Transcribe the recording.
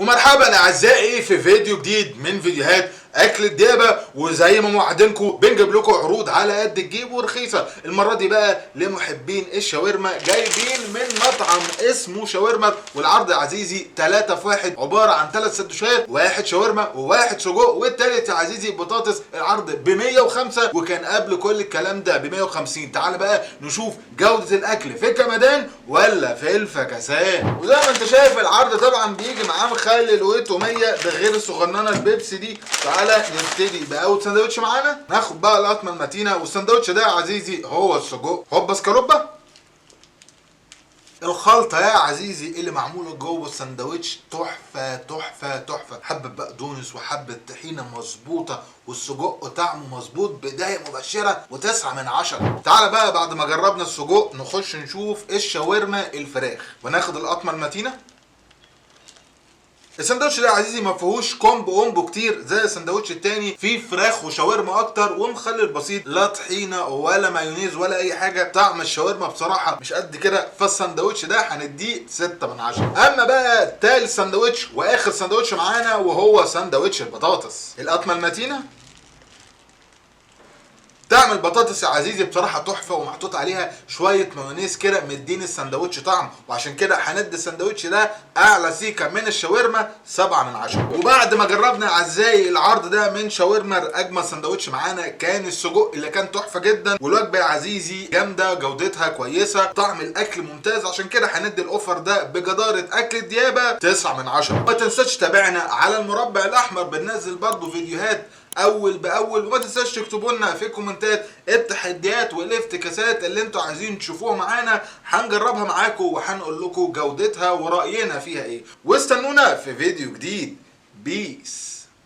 ومرحبا اعزائي في فيديو جديد من فيديوهات اكل الديابه. وزي ما موعدينكم بنجيب لكم عروض على قد الجيب ورخيصه. المره دي بقى لمحبين الشاورما، جايبين من مطعم اسمه شاورما، والعرض يا عزيزي 3 في 1، عباره عن 3 سندوتشات، واحد شاورما وواحد سجق، والتالت يا عزيزي بطاطس. العرض ب 105، وكان قبل كل الكلام ده ب 150. تعال بقى نشوف جوده الاكل في الجمدان ولا في الفكسان. وزي ما انت شايف العرض طبعا بيجي معاه مخلل وتوميه، ده غير الصغننه البيبسي دي. تعالى نبتدي باول سندوتش معانا. ناخد بقى القطمه المتينه، والسندوتش ده يا عزيزي هو السجق هوبا سكالوبا. الخلطه يا عزيزي اللي معموله جوه السندوتش تحفه تحفه تحفه. حبه بقدونس وحبه طحينه مظبوطه، والسجق طعمه مظبوط، بدايه مبشره و9 من 10. تعالى بقى بعد ما جربنا السجق نخش نشوف الشاورما الفراخ، وناخد القطمه المتينه. السندوتش ده يا عزيزي ما فيهوش كومبو كتير زي السندوتش التاني، فيه فراخ وشاورما اكتر ومخلل بسيط، لا طحينه ولا مايونيز ولا اي حاجه. طعم الشاورما بصراحه مش قد كده، فالسندوتش ده هنديه 6 من 10. اما بقى تالت سندوتش واخر سندوتش معانا وهو سندوتش البطاطس. القطمه المتينه. طعم البطاطس يا عزيزي بصراحه تحفه، ومحطوط عليها شويه مايونيز كده مدين السندوتش طعم، وعشان كده هندي السندوتش ده اعلى سيكه من الشاورما 7 من 10. وبعد ما جربنا اعزائي العرض ده من شاورما، اجمل سندوتش معانا كان السجق اللي كان تحفه جدا، والوجبه يا عزيزي جامده، جودتها كويسه، طعم الاكل ممتاز، عشان كده هندي الاوفر ده بجداره اكل الديابه 9 من 10. ما تنساش تتابعنا على المربع الاحمر، بننزل برضو فيديوهات اول باول، وما تنساش تكتبوا لنا في الكومنتات التحديات والافتكاسات اللي انتوا عايزين تشوفوها معانا، هنجربها معاكم وهنقول لكم جودتها وراينا فيها ايه. واستنونا في فيديو جديد. بيس.